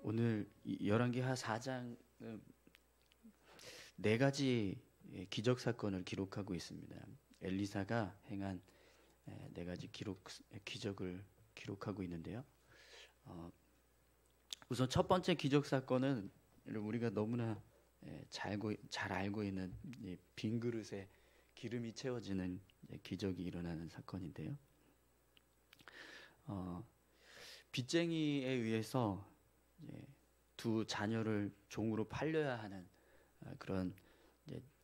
오늘 열왕기하 4장 네 가지 기적 사건을 기록하고 있습니다. 엘리사가 행한 네 가지 기적을 기록하고 있는데요. 우선 첫 번째 기적 사건은 우리가 너무나 잘 알고 있는 빈 그릇에 기름이 채워지는 기적이 일어나는 사건인데요. 빚쟁이에 의해서 두 자녀를 종으로 팔려야 하는 그런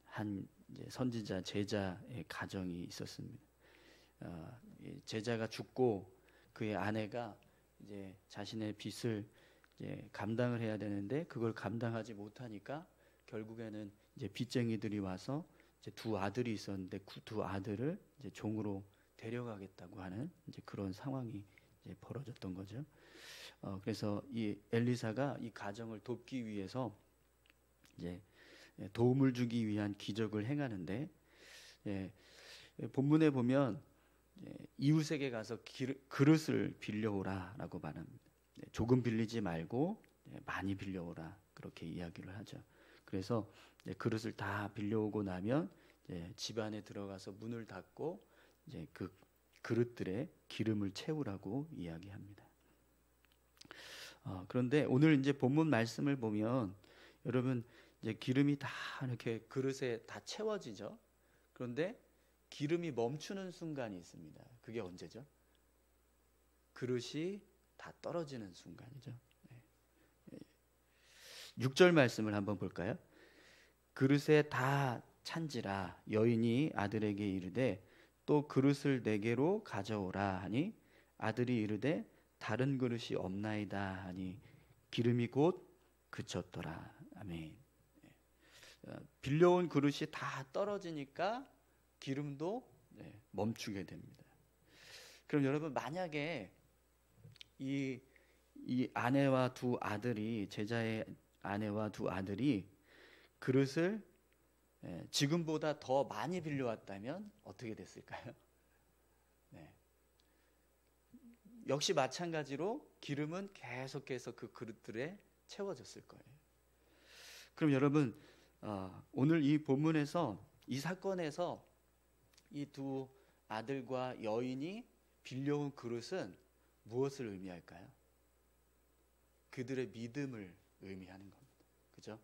한 선지자 제자의 가정이 있었습니다. 제자가 죽고 그의 아내가 이제 자신의 빚을 감당을 해야 되는데 그걸 감당하지 못하니까 결국에는 이제 빚쟁이들이 와서 이제 두 아들이 있었는데 그 두 아들을 이제 종으로 데려가겠다고 하는 이제 그런 상황이 이제 벌어졌던 거죠. 그래서 이 엘리사가 이 가정을 돕기 위해서 이제 도움을 주기 위한 기적을 행하는데, 본문에 보면 이웃에게 가서 그릇을 빌려오라라고 말합니다. 조금 빌리지 말고 많이 빌려오라 그렇게 이야기를 하죠. 그래서 그릇을 다 빌려오고 나면 집 안에 들어가서 문을 닫고 이제 그 그릇들에 기름을 채우라고 이야기합니다. 그런데 오늘 이제 본문 말씀을 보면 여러분 이제 기름이 다 이렇게 그릇에 다 채워지죠. 그런데 기름이 멈추는 순간이 있습니다. 그게 언제죠? 그릇이 다 떨어지는 순간이죠. 6절 말씀을 한번 볼까요? 그릇에 다 찬지라 여인이 아들에게 이르되 또 그릇을 내게로 가져오라 하니 아들이 이르되 다른 그릇이 없나이다 하니 기름이 곧 그쳤더라. 아멘. 빌려온 그릇이 다 떨어지니까 기름도 멈추게 됩니다. 그럼 여러분 만약에 이 아내와 두 아들이 제자의 아내와 두 아들이 그릇을 지금보다 더 많이 빌려왔다면 어떻게 됐을까요? 역시 마찬가지로 기름은 계속해서 그 그릇들에 채워졌을 거예요. 그럼 여러분 오늘 이 본문에서 이 사건에서 이 두 아들과 여인이 빌려온 그릇은 무엇을 의미할까요? 그들의 믿음을 의미하는 겁니다. 그죠?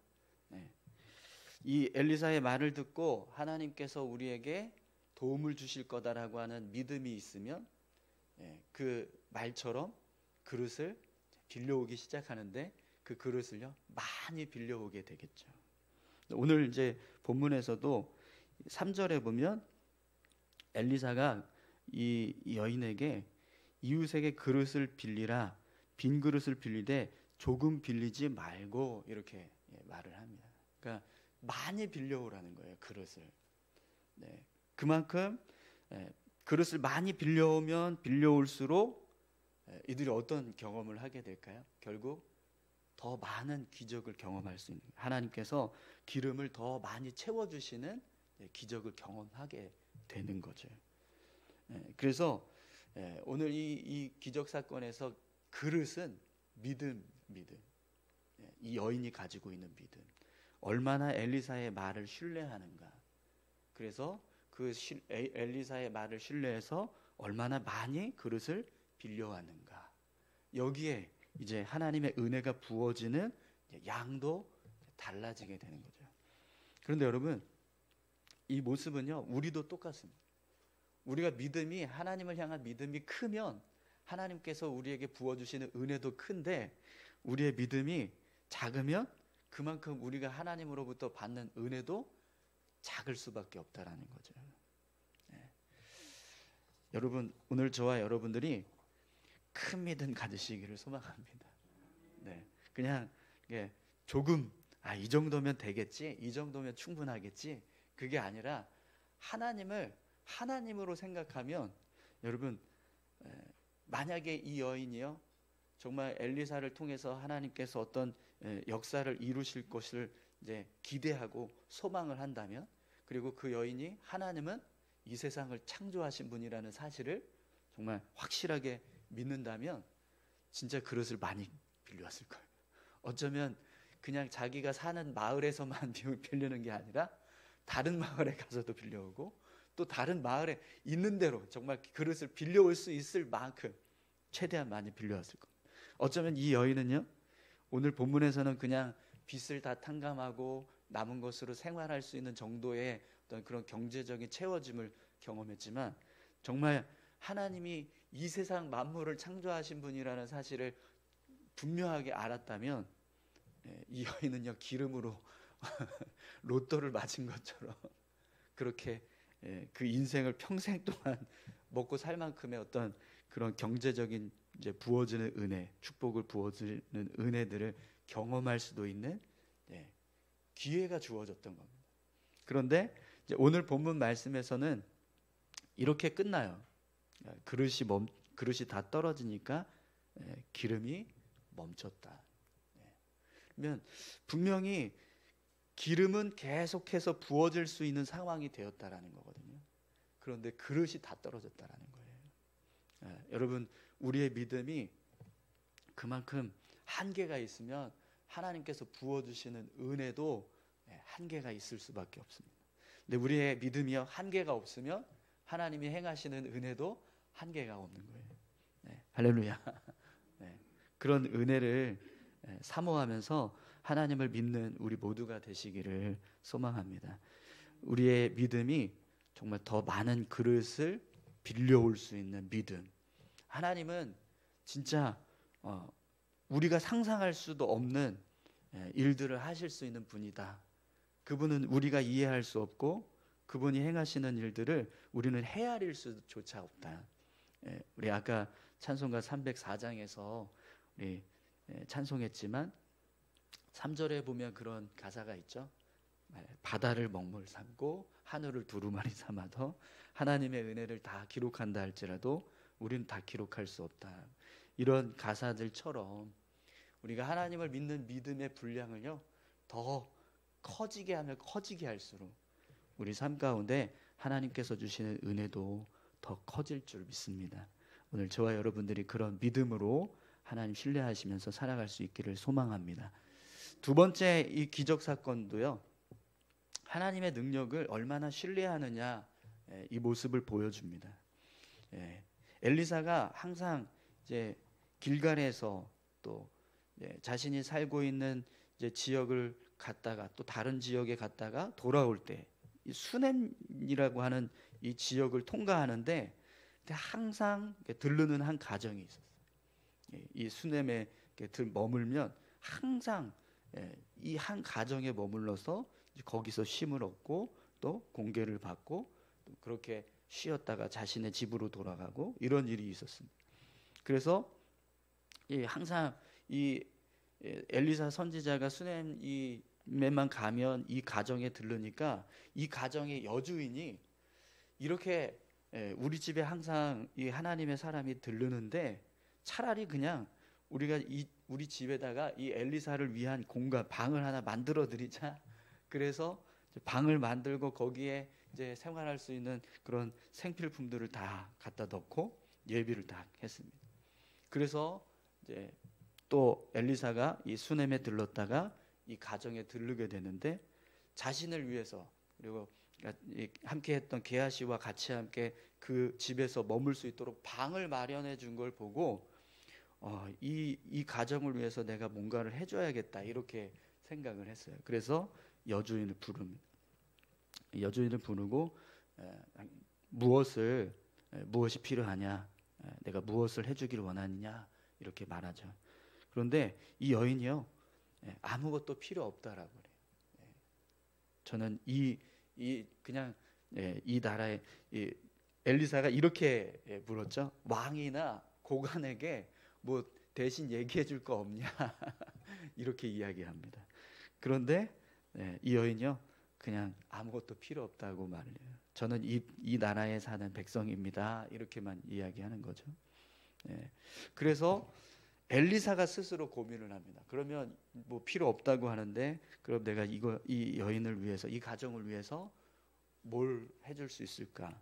이 엘리사의 말을 듣고 하나님께서 우리에게 도움을 주실 거다라고 하는 믿음이 있으면 그 말처럼 그릇을 빌려오기 시작하는데 그 그릇을요 많이 빌려오게 되겠죠. 오늘 이제 본문에서도 3절에 보면 엘리사가 이 여인에게 이웃에게 그릇을 빌리라 빈 그릇을 빌리되 조금 빌리지 말고 이렇게 말을 합니다. 그러니까 많이 빌려오라는 거예요. 그릇을. 그만큼 그릇을 많이 빌려오면 빌려올수록 이들이 어떤 경험을 하게 될까요? 결국 더 많은 기적을 경험할 수 있는 하나님께서 기름을 더 많이 채워주시는 기적을 경험하게 되는 거죠. 그래서 오늘 이 기적 사건에서 그릇은 믿음. 이 여인이 가지고 있는 믿음. 얼마나 엘리사의 말을 신뢰하는가. 그래서 그 엘리사의 말을 신뢰해서 얼마나 많이 그릇을 빌려왔는가. 여기에 이제 하나님의 은혜가 부어지는 양도 달라지게 되는 거죠. 그런데 여러분 이 모습은요 우리도 똑같습니다. 우리가 믿음이 하나님을 향한 믿음이 크면 하나님께서 우리에게 부어주시는 은혜도 큰데 우리의 믿음이 작으면 그만큼 우리가 하나님으로부터 받는 은혜도 작을 수밖에 없다라는 거죠. 여러분 오늘 저와 여러분들이 큰 믿음 가지시기를 소망합니다. 그냥 조금 이 정도면 되겠지, 이 정도면 충분하겠지 그게 아니라 하나님을 하나님으로 생각하면 여러분 만약에 이 여인이요 정말 엘리사를 통해서 하나님께서 어떤 역사를 이루실 것을 이제 기대하고 소망을 한다면 그리고 그 여인이 하나님은 이 세상을 창조하신 분이라는 사실을 정말 확실하게 믿는다면 진짜 그릇을 많이 빌려왔을 거예요. 어쩌면 그냥 자기가 사는 마을에서만 빌리는 게 아니라 다른 마을에 가서도 빌려오고 또 다른 마을에 있는 대로 정말 그릇을 빌려올 수 있을 만큼 최대한 많이 빌려왔을 겁니다. 어쩌면 이 여인은요, 오늘 본문에서는 그냥 빚을 다 탕감하고 남은 것으로 생활할 수 있는 정도의 어떤 그런 경제적인 채워짐을 경험했지만 정말 하나님이 이 세상 만물을 창조하신 분이라는 사실을 분명하게 알았다면 이 여인은요, 기름으로 로또를 맞은 것처럼 그렇게 그 인생을 평생 동안 먹고 살 만큼의 어떤 그런 경제적인 이제 부어지는 은혜, 축복을 부어지는 은혜들을 경험할 수도 있는 기회가 주어졌던 겁니다. 그런데 이제 오늘 본문 말씀에서는 이렇게 끝나요. 그릇이 다 떨어지니까 기름이 멈췄다. 그러면 분명히 기름은 계속해서 부어질 수 있는 상황이 되었다라는 거거든요. 그런데 그릇이 다 떨어졌다라는 거예요. 여러분, 우리의 믿음이 그만큼 한계가 있으면 하나님께서 부어주시는 은혜도 한계가 있을 수밖에 없습니다. 근데 우리의 믿음이요, 한계가 없으면 하나님이 행하시는 은혜도 한계가 없는 거예요. 할렐루야. 그런 은혜를 사모하면서 하나님을 믿는 우리 모두가 되시기를 소망합니다. 우리의 믿음이 정말 더 많은 그릇을 빌려올 수 있는 믿음. 하나님은 진짜 우리가 상상할 수도 없는 일들을 하실 수 있는 분이다. 그분은 우리가 이해할 수 없고 그분이 행하시는 일들을 우리는 헤아릴 수조차 없다. 우리 아까 찬송가 304장에서 우리 찬송했지만 3절에 보면 그런 가사가 있죠. 바다를 먹물 삼고 하늘을 두루마리 삼아도 하나님의 은혜를 다 기록한다 할지라도 우리는 다 기록할 수 없다. 이런 가사들처럼 우리가 하나님을 믿는 믿음의 분량을요, 더 커지게 하면 커지게 할수록 우리 삶 가운데 하나님께서 주시는 은혜도 더 커질 줄 믿습니다. 오늘 저와 여러분들이 그런 믿음으로 하나님 신뢰하시면서 살아갈 수 있기를 소망합니다. 두 번째, 이 기적 사건도요, 하나님의 능력을 얼마나 신뢰하느냐, 이 모습을 보여줍니다. 엘리사가 항상 이제 길갈에서 또 자신이 살고 있는 이제 지역을 갔다가 또 다른 지역에 갔다가 돌아올 때 이 수넴이라고 하는 이 지역을 통과하는데 항상 들르는 한 가정이 있었어요. 이 수넴에 머물면 항상 이 한 가정에 머물러서 거기서 쉼을 얻고 또 공개를 받고 또 그렇게 쉬었다가 자신의 집으로 돌아가고 이런 일이 있었습니다. 그래서 항상 이 엘리사 선지자가 수넴에만 가면 이 가정에 들르니까 이 가정의 여주인이 이렇게 우리 집에 항상 이 하나님의 사람이 들르는데 차라리 그냥 우리가 우리 집에다가 이 엘리사를 위한 공간 방을 하나 만들어 드리자. 그래서 방을 만들고 거기에 이제 생활할 수 있는 그런 생필품들을 다 갖다 넣고 예비를 다 했습니다. 그래서 이제 또 엘리사가 이 수넴에 들렀다가 이 가정에 들르게 되는데 자신을 위해서 그리고 함께 했던 게하시와 같이 함께 그 집에서 머물 수 있도록 방을 마련해 준 걸 보고 이 가정을 위해서 내가 뭔가를 해줘야겠다 이렇게 생각을 했어요. 그래서 여주인을 부릅니다. 여주인을 부르고 무엇이 필요하냐, 내가 무엇을 해주기를 원하느냐 이렇게 말하죠. 그런데 이 여인이요, 아무것도 필요 없다라고 그래요. 저는 그냥 이 나라의 엘리사가 이렇게 물었죠. 왕이나 고관에게 뭐 대신 얘기해 줄 거 없냐 이렇게 이야기합니다. 그런데 이 여인이요, 그냥 아무것도 필요 없다고 말을 해요. 저는 이 나라에 사는 백성입니다 이렇게만 이야기하는 거죠. 그래서 엘리사가 스스로 고민을 합니다. 그러면 뭐 필요 없다고 하는데 그럼 내가 이 여인을 위해서, 이 가정을 위해서 뭘 해줄 수 있을까?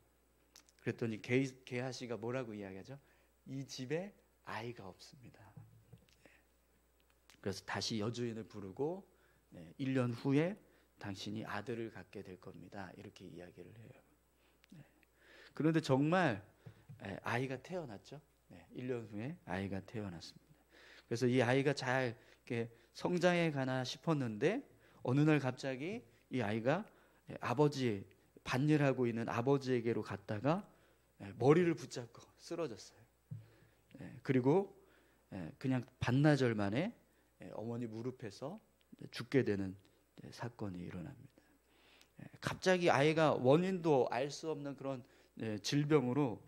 그랬더니 게하시가 뭐라고 이야기하죠? 이 집에 아이가 없습니다. 그래서 다시 여주인을 부르고 1년 후에 당신이 아들을 갖게 될 겁니다. 이렇게 이야기를 해요. 그런데 정말 아이가 태어났죠. 1년 후에 아이가 태어났습니다. 그래서 이 아이가 잘 이렇게 성장해 가나 싶었는데 어느 날 갑자기 이 아이가 아버지 밭일하고 있는 아버지에게로 갔다가 머리를 붙잡고 쓰러졌어요. 그리고 그냥 반나절 만에 어머니 무릎에서 죽게 되는 사건이 일어납니다. 갑자기 아이가 원인도 알 수 없는 그런 질병으로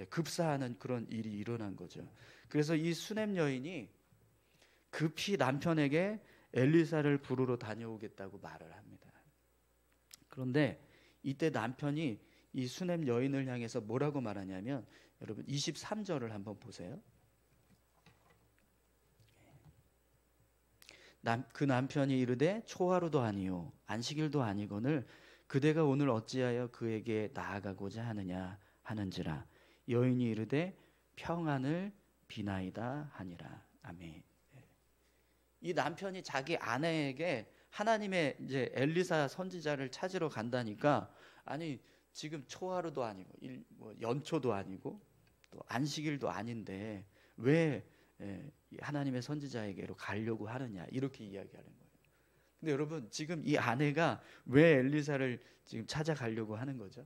급사하는 그런 일이 일어난 거죠. 그래서 이 수넴 여인이 급히 남편에게 엘리사를 부르러 다녀오겠다고 말을 합니다. 그런데 이때 남편이 이 수넴 여인을 향해서 뭐라고 말하냐면 여러분 23절을 한번 보세요. 그 남편이 이르되 초하루도 아니요 안식일도 아니거늘 그대가 오늘 어찌하여 그에게 나아가고자 하느냐 하는지라. 여인이 이르되 평안을 비나이다 하니라. 아멘. 이 남편이 자기 아내에게 하나님의 이제 엘리사 선지자를 찾으러 간다니까, 아니 지금 초하루도 아니고 연초도 아니고 또 안식일도 아닌데 왜 하나님의 선지자에게로 가려고 하느냐 이렇게 이야기하는 거예요. 근데 여러분 지금 이 아내가 왜 엘리사를 지금 찾아가려고 하는 거죠?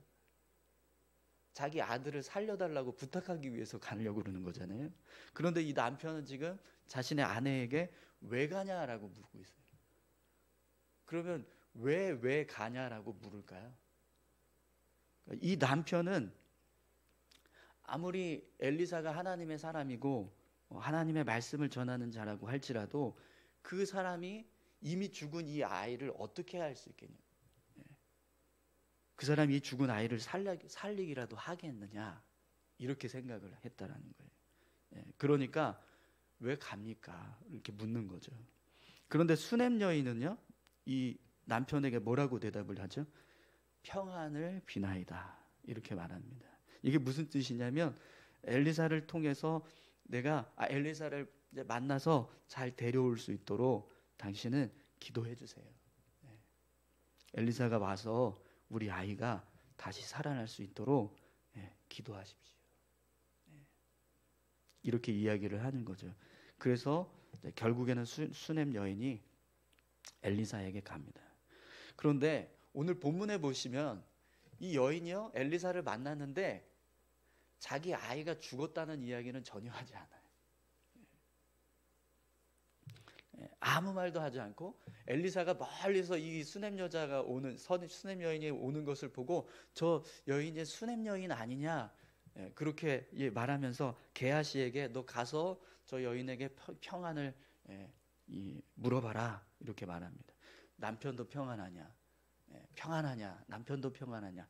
자기 아들을 살려달라고 부탁하기 위해서 가려고 그러는 거잖아요. 그런데 이 남편은 지금 자신의 아내에게 왜 가냐라고 묻고 있어요. 그러면 왜 가냐라고 물을까요? 이 남편은 아무리 엘리사가 하나님의 사람이고 하나님의 말씀을 전하는 자라고 할지라도 그 사람이 이미 죽은 이 아이를 어떻게 할 수 있겠냐? 그 사람이 이 죽은 아이를 살리기라도 하겠느냐? 이렇게 생각을 했다라는 거예요. 그러니까 왜 갑니까? 이렇게 묻는 거죠. 그런데 수넴 여인은요, 이 남편에게 뭐라고 대답을 하죠? 평안을 비나이다 이렇게 말합니다. 이게 무슨 뜻이냐면 엘리사를 통해서 내가 엘리사를 이제 만나서 잘 데려올 수 있도록 당신은 기도해 주세요. 엘리사가 와서 우리 아이가 다시 살아날 수 있도록 기도하십시오. 이렇게 이야기를 하는 거죠. 그래서 결국에는 수넴 여인이 엘리사에게 갑니다. 그런데 오늘 본문에 보시면 이 여인이요 엘리사를 만났는데 자기 아이가 죽었다는 이야기는 전혀 하지 않아요. 아무 말도 하지 않고 엘리사가 멀리서 이 수넴 여자가 오는 수넴 여인이 오는 것을 보고 저 여인이 수넴 여인 아니냐 그렇게 말하면서 게하시에게 너 가서 저 여인에게 평안을 물어봐라 이렇게 말합니다. 남편도 평안하냐? 평안하냐? 남편도 평안하냐?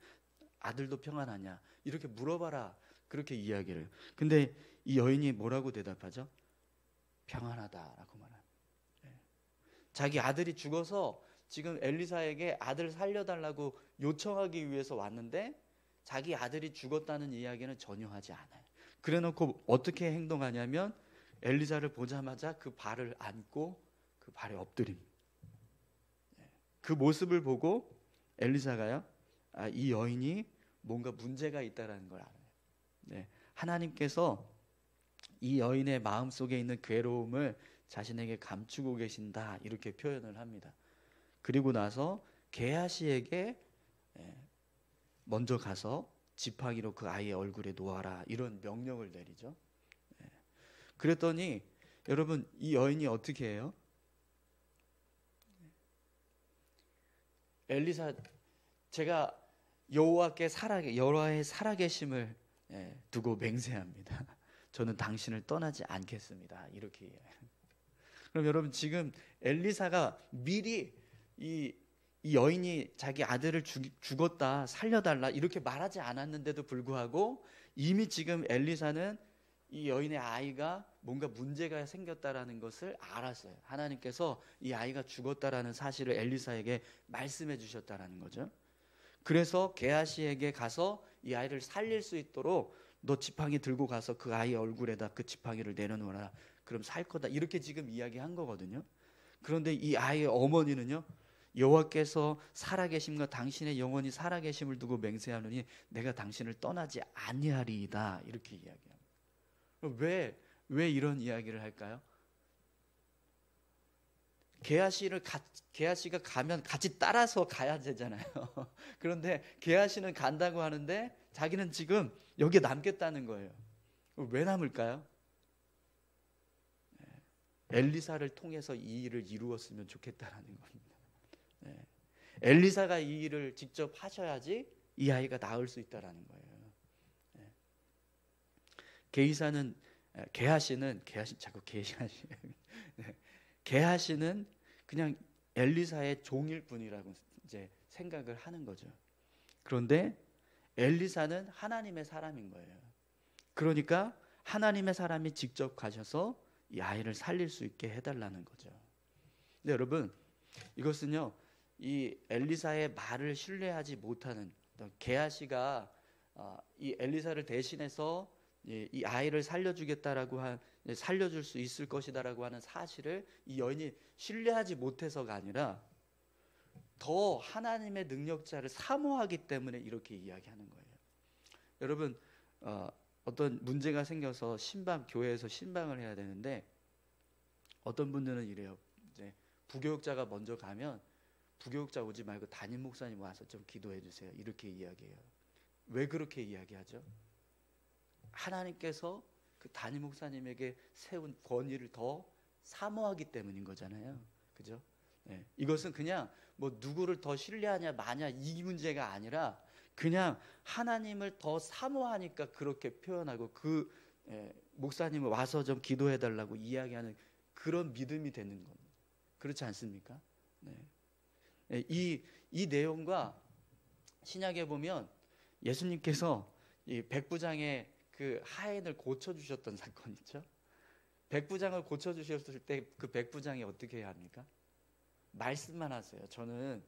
아들도 평안하냐? 이렇게 물어봐라 그렇게 이야기를. 근데 이 여인이 뭐라고 대답하죠? 평안하다라고 말합니다. 자기 아들이 죽어서 지금 엘리사에게 아들 살려달라고 요청하기 위해서 왔는데 자기 아들이 죽었다는 이야기는 전혀 하지 않아요. 그래놓고 어떻게 행동하냐면 엘리사를 보자마자 그 발을 안고 그 발에 엎드립니다. 그 모습을 보고 엘리사가요, 이 여인이 뭔가 문제가 있다는 걸 알아요. 하나님께서 이 여인의 마음속에 있는 괴로움을 자신에게 감추고 계신다 이렇게 표현을 합니다. 그리고 나서 게하시에게 먼저 가서 지팡이로 그 아이의 얼굴에 놓아라 이런 명령을 내리죠. 그랬더니 여러분 이 여인이 어떻게 해요? 엘리사 제가 여호와의 살아계심을 두고 맹세합니다. 저는 당신을 떠나지 않겠습니다. 이렇게 해요. 그럼 여러분 지금 엘리사가 미리 이 여인이 자기 아들을 죽었다 살려달라 이렇게 말하지 않았는데도 불구하고 이미 지금 엘리사는 이 여인의 아이가 뭔가 문제가 생겼다라는 것을 알았어요. 하나님께서 이 아이가 죽었다라는 사실을 엘리사에게 말씀해 주셨다라는 거죠. 그래서 게하시에게 가서 이 아이를 살릴 수 있도록 너 지팡이 들고 가서 그 아이 얼굴에다 그 지팡이를 내려놓아라 그럼 살 거다. 이렇게 지금 이야기한 거거든요. 그런데 이 아이의 어머니는요, 여호와께서 살아계심과 당신의 영혼이 살아계심을 두고 맹세하노니 내가 당신을 떠나지 아니하리이다. 이렇게 이야기합니다. 왜 이런 이야기를 할까요? 게하시가 가면 같이 따라서 가야 되잖아요. 그런데 게하시는 간다고 하는데 자기는 지금 여기에 남겠다는 거예요. 왜 남을까요? 엘리사를 통해서 이 일을 이루었으면 좋겠다라는 겁니다. 엘리사가 이 일을 직접 하셔야지 이 아이가 나을 수 있다라는 거예요. 게하시는 그냥 엘리사의 종일 뿐이라고 이제 생각을 하는 거죠. 그런데 엘리사는 하나님의 사람인 거예요. 그러니까 하나님의 사람이 직접 가셔서 이 아이를 살릴 수 있게 해달라는 거죠. 근데 여러분, 이것은요, 이 엘리사의 말을 신뢰하지 못하는 게하시가 이 엘리사를 대신해서 이 아이를 살려줄 수 있을 것이다라고 하는 사실을 이 여인이 신뢰하지 못해서가 아니라 더 하나님의 능력자를 사모하기 때문에 이렇게 이야기하는 거예요. 여러분, 어떤 문제가 생겨서 교회에서 신방을 해야 되는데 어떤 분들은 이래요. 이제 부교육자가 먼저 가면 부교육자 오지 말고 담임 목사님 와서 좀 기도해 주세요. 이렇게 이야기해요. 왜 그렇게 이야기하죠? 하나님께서 그 담임 목사님에게 세운 권위를 더 사모하기 때문인 거잖아요. 그죠? 네. 이것은 그냥 뭐 누구를 더 신뢰하냐 마냐 이 문제가 아니라 그냥 하나님을 더 사모하니까 그렇게 표현하고 목사님을 와서 좀 기도해 달라고 이야기하는 그런 믿음이 되는 겁니다. 그렇지 않습니까? 네. 이 내용과 신약에 보면 예수님께서 이 백부장의 그 하인을 고쳐주셨던 사건 있죠. 백부장을 고쳐주셨을 때 그 백부장이 어떻게 해야 합니까? 말씀만 하세요. 저는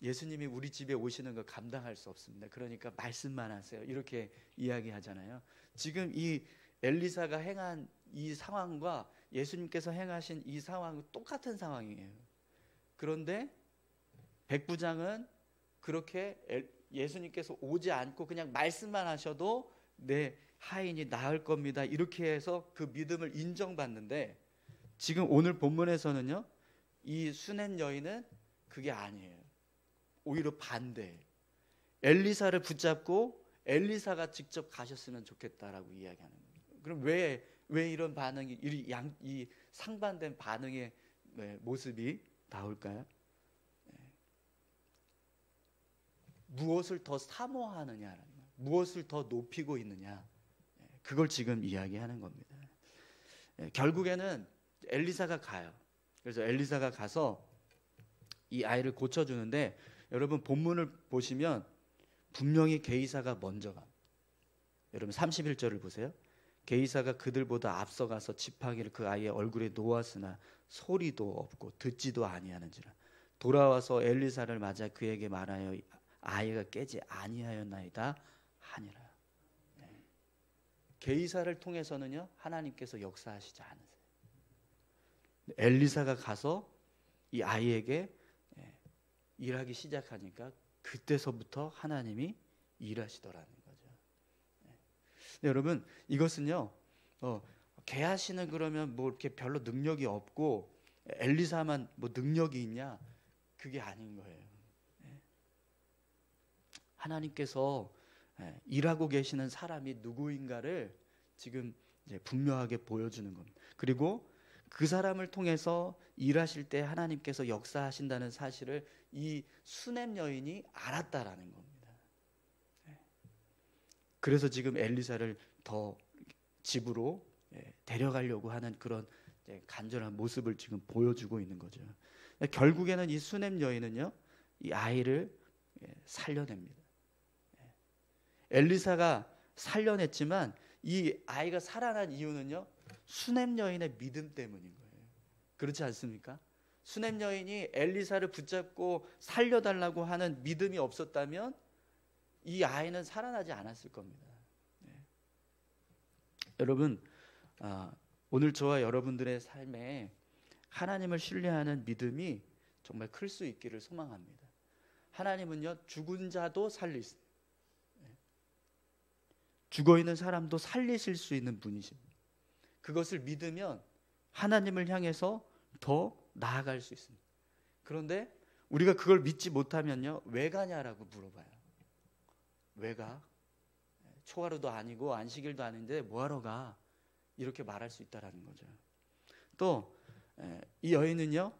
예수님이 우리 집에 오시는 걸 감당할 수 없습니다. 그러니까 말씀만 하세요. 이렇게 이야기하잖아요. 지금 이 엘리사가 행한 이 상황과 예수님께서 행하신 이 상황은 똑같은 상황이에요. 그런데 백부장은 그렇게 예수님께서 오지 않고 그냥 말씀만 하셔도 내 하인이 나을 겁니다. 이렇게 해서 그 믿음을 인정받는데 지금 오늘 본문에서는요, 이 수냄 여인은 그게 아니에요. 오히려 반대. 엘리사를 붙잡고 엘리사가 직접 가셨으면 좋겠다라고 이야기하는 거예요. 그럼 왜 이런 반응이 이 상반된 반응의 모습이 나올까요? 무엇을 더 사모하느냐, 무엇을 더 높이고 있느냐, 그걸 지금 이야기하는 겁니다. 결국에는 엘리사가 가요. 그래서 엘리사가 가서 이 아이를 고쳐주는데 여러분 본문을 보시면 분명히 게이사가 먼저 가. 여러분 31절을 보세요. 게이사가 그들보다 앞서가서 지팡이를 그 아이의 얼굴에 놓았으나 소리도 없고 듣지도 아니하는지라 돌아와서 엘리사를 맞아 그에게 말하여 아이가 깨지 아니하였나이다 하니라. 게이사를 통해서는요 하나님께서 역사하시지 않으세요. 엘리사가 가서 이 아이에게 일하기 시작하니까 그때서부터 하나님이 일하시더라는 거죠. 여러분 이것은요 게하시는 그러면 뭐 이렇게 별로 능력이 없고 엘리사만 뭐 능력이 있냐, 그게 아닌 거예요. 하나님께서 일하고 계시는 사람이 누구인가를 지금 이제 분명하게 보여주는 겁니다. 그리고 그 사람을 통해서 일하실 때 하나님께서 역사하신다는 사실을 이 수냄 여인이 알았다라는 겁니다. 그래서 지금 엘리사를 더 집으로 데려가려고 하는 그런 간절한 모습을 지금 보여주고 있는 거죠. 결국에는 이 수냄 여인은요, 이 아이를 살려냅니다. 엘리사가 살려냈지만 이 아이가 살아난 이유는요, 수냄 여인의 믿음 때문인 거예요. 그렇지 않습니까? 수냄 여인이 엘리사를 붙잡고 살려달라고 하는 믿음이 없었다면 이 아이는 살아나지 않았을 겁니다. 여러분 오늘 저와 여러분들의 삶에 하나님을 신뢰하는 믿음이 정말 클 수 있기를 소망합니다. 하나님은요, 죽은 자도 살리세요. 죽어있는 사람도 살리실 수 있는 분이십니다. 그것을 믿으면 하나님을 향해서 더 나아갈 수 있습니다. 그런데 우리가 그걸 믿지 못하면요, 왜 가냐라고 물어봐요. 왜 가? 초하루도 아니고 안식일도 아닌데 뭐하러 가? 이렇게 말할 수 있다라는 거죠. 또 이 여인은요,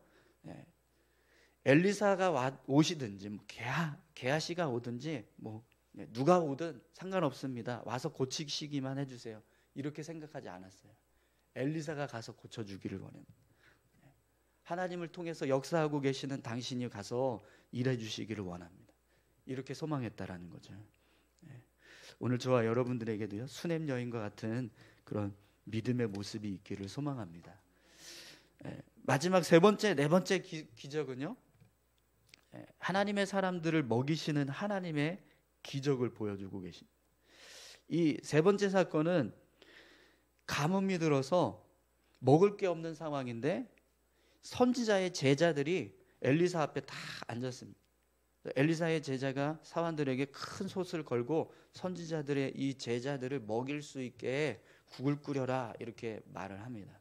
엘리사가 오시든지 뭐 게하시가 오든지 뭐 누가 오든 상관없습니다. 와서 고치시기만 해주세요. 이렇게 생각하지 않았어요. 엘리사가 가서 고쳐주기를 원합니다. 하나님을 통해서 역사하고 계시는 당신이 가서 일해 주시기를 원합니다. 이렇게 소망했다라는 거죠. 오늘 저와 여러분들에게도요, 수넴 여인과 같은 그런 믿음의 모습이 있기를 소망합니다. 마지막 네 번째 기적은요, 하나님의 사람들을 먹이시는 하나님의 기적을 보여주고 계십니다. 이 세 번째 사건은 가뭄이 들어서 먹을 게 없는 상황인데 선지자의 제자들이 엘리사 앞에 다 앉았습니다. 엘리사의 제자가 사환들에게 큰 솥을 걸고 선지자들의 이 제자들을 먹일 수 있게 국을 끓여라 이렇게 말을 합니다.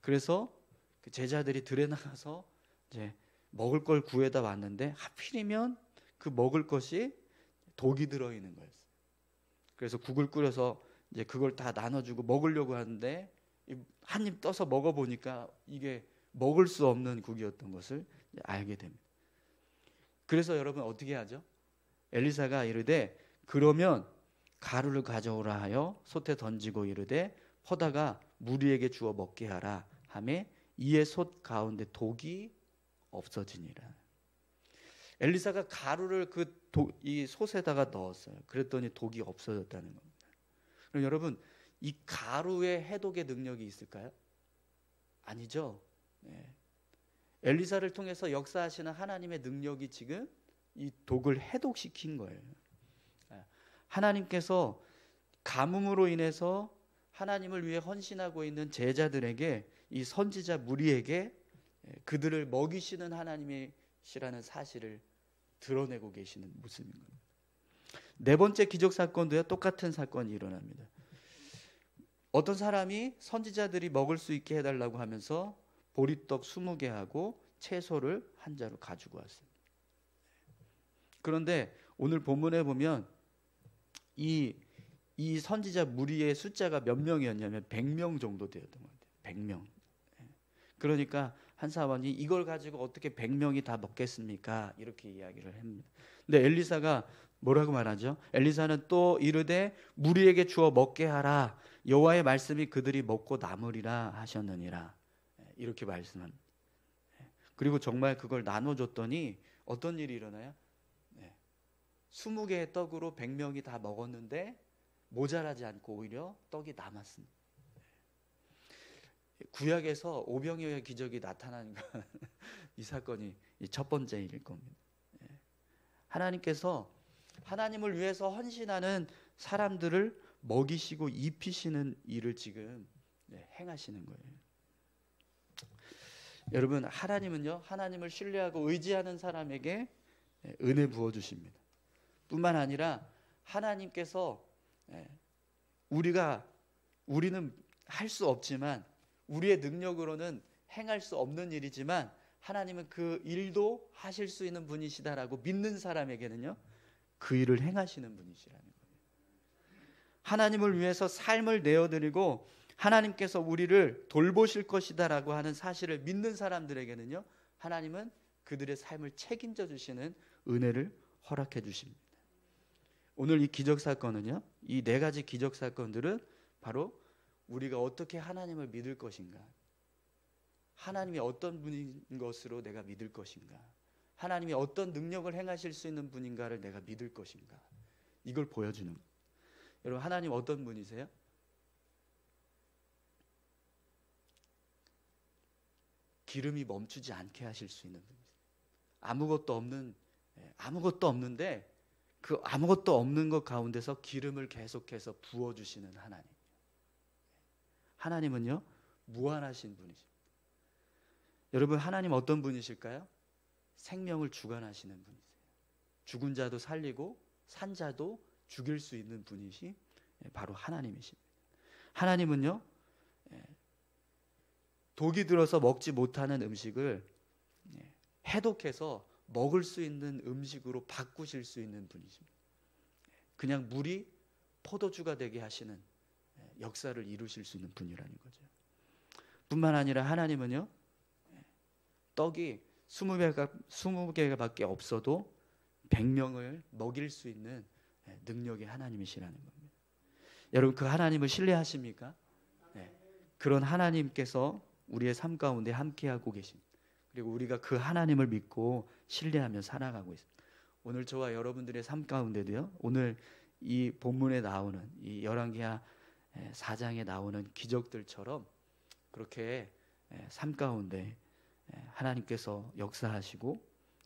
그래서 그 제자들이 들에 나가서 이제 먹을 걸 구해다 왔는데 하필이면 그 먹을 것이 독이 들어있는 거였어요. 그래서 국을 끓여서 이제 그걸 다 나눠주고 먹으려고 하는데 한 입 떠서 먹어보니까 이게 먹을 수 없는 국이었던 것을 알게 됩니다. 그래서 여러분 어떻게 하죠? 엘리사가 이르되 그러면 가루를 가져오라 하여 솥에 던지고 이르되 퍼다가 무리에게 주어 먹게 하라 하매 이에 솥 가운데 독이 없어지니라. 엘리사가 가루를 이 솥에다가 넣었어요. 그랬더니 독이 없어졌다는 겁니다. 그럼 여러분, 이 가루에 해독의 능력이 있을까요? 아니죠. 엘리사를 통해서 역사하시는 하나님의 능력이 지금 이 독을 해독시킨 거예요. 하나님께서 가뭄으로 인해서 하나님을 위해 헌신하고 있는 제자들에게, 이 선지자 무리에게 그들을 먹이시는 하나님이시라는 사실을 드러내고 계시는 모습인 겁니다. 네 번째 기적 사건도요, 똑같은 사건이 일어납니다. 어떤 사람이 선지자들이 먹을 수 있게 해달라고 하면서 보리떡 20개 하고 채소를 한 자루 가지고 왔습니다. 그런데 오늘 본문에 보면 이 선지자 무리의 숫자가 몇 명이었냐면 100명 정도 되었던 것 같아요. 100명. 그러니까 한 사원이 이걸 가지고 어떻게 100명이 다 먹겠습니까? 이렇게 이야기를 합니다. 근데 엘리사가 뭐라고 말하죠? 엘리사는 또 이르되 무리에게 주어 먹게 하라. 여호와의 말씀이 그들이 먹고 남으리라 하셨느니라. 이렇게 말씀합니다. 그리고 정말 그걸 나눠줬더니 어떤 일이 일어나요? 20개의 떡으로 100명이 다 먹었는데 모자라지 않고 오히려 떡이 남았습니다. 구약에서 오병이어의 기적이 나타나는 이 사건이 첫 번째일 겁니다. 하나님께서 하나님을 위해서 헌신하는 사람들을 먹이시고 입히시는 일을 지금 행하시는 거예요. 여러분, 하나님은요, 하나님을 신뢰하고 의지하는 사람에게 은혜 부어주십니다. 뿐만 아니라 하나님께서 우리는 할 수 없지만, 우리의 능력으로는 행할 수 없는 일이지만 하나님은 그 일도 하실 수 있는 분이시다라고 믿는 사람에게는요, 그 일을 행하시는 분이시라는 거예요. 하나님을 위해서 삶을 내어드리고 하나님께서 우리를 돌보실 것이다라고 하는 사실을 믿는 사람들에게는요, 하나님은 그들의 삶을 책임져 주시는 은혜를 허락해 주십니다. 오늘 이 기적 사건은요, 이 네 가지 기적 사건들은 바로 우리가 어떻게 하나님을 믿을 것인가, 하나님이 어떤 분인 것으로 내가 믿을 것인가, 하나님이 어떤 능력을 행하실 수 있는 분인가를 내가 믿을 것인가, 이걸 보여주는 거예요. 여러분, 하나님 어떤 분이세요? 기름이 멈추지 않게 하실 수 있는 분이세요. 아무것도 없는데 그 아무것도 없는 것 가운데서 기름을 계속해서 부어주시는 하나님. 하나님은요, 무한하신 분이십니다. 여러분, 하나님 어떤 분이실까요? 생명을 주관하시는 분이세요. 죽은 자도 살리고 산 자도 죽일 수 있는 분이시 바로 하나님이십니다. 하나님은요, 독이 들어서 먹지 못하는 음식을 해독해서 먹을 수 있는 음식으로 바꾸실 수 있는 분이십니다. 그냥 물이 포도주가 되게 하시는 역사를 이루실 수 있는 분이라는 거죠. 뿐만 아니라 하나님은요, 떡이 20개밖에 없어도 100명을 먹일 수 있는 능력의 하나님이시라는 겁니다. 여러분, 그 하나님을 신뢰하십니까? 네. 그런 하나님께서 우리의 삶 가운데 함께하고 계십니다. 그리고 우리가 그 하나님을 믿고 신뢰하며 살아가고 있습니다. 오늘 저와 여러분들의 삶 가운데도요, 오늘 이 본문에 나오는 이 열왕기하 4장에 나오는 기적들처럼 그렇게 삶 가운데 하나님께서 역사하시고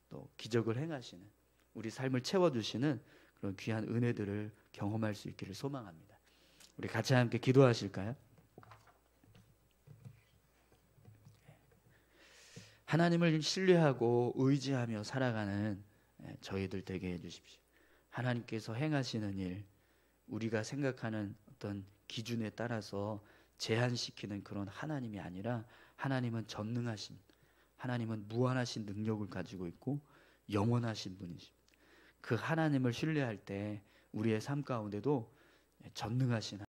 또 기적을 행하시는, 우리 삶을 채워주시는 그런 귀한 은혜들을 경험할 수 있기를 소망합니다. 우리 같이 함께 기도하실까요? 하나님을 신뢰하고 의지하며 살아가는 저희들 되게 해주십시오. 하나님께서 행하시는 일, 우리가 생각하는 어떤 기준에 따라서 제한시키는 그런 하나님이 아니라 하나님은 전능하신, 하나님은 무한하신 능력을 가지고 있고 영원하신 분이십니다. 그 하나님을 신뢰할 때 우리의 삶 가운데도 전능하신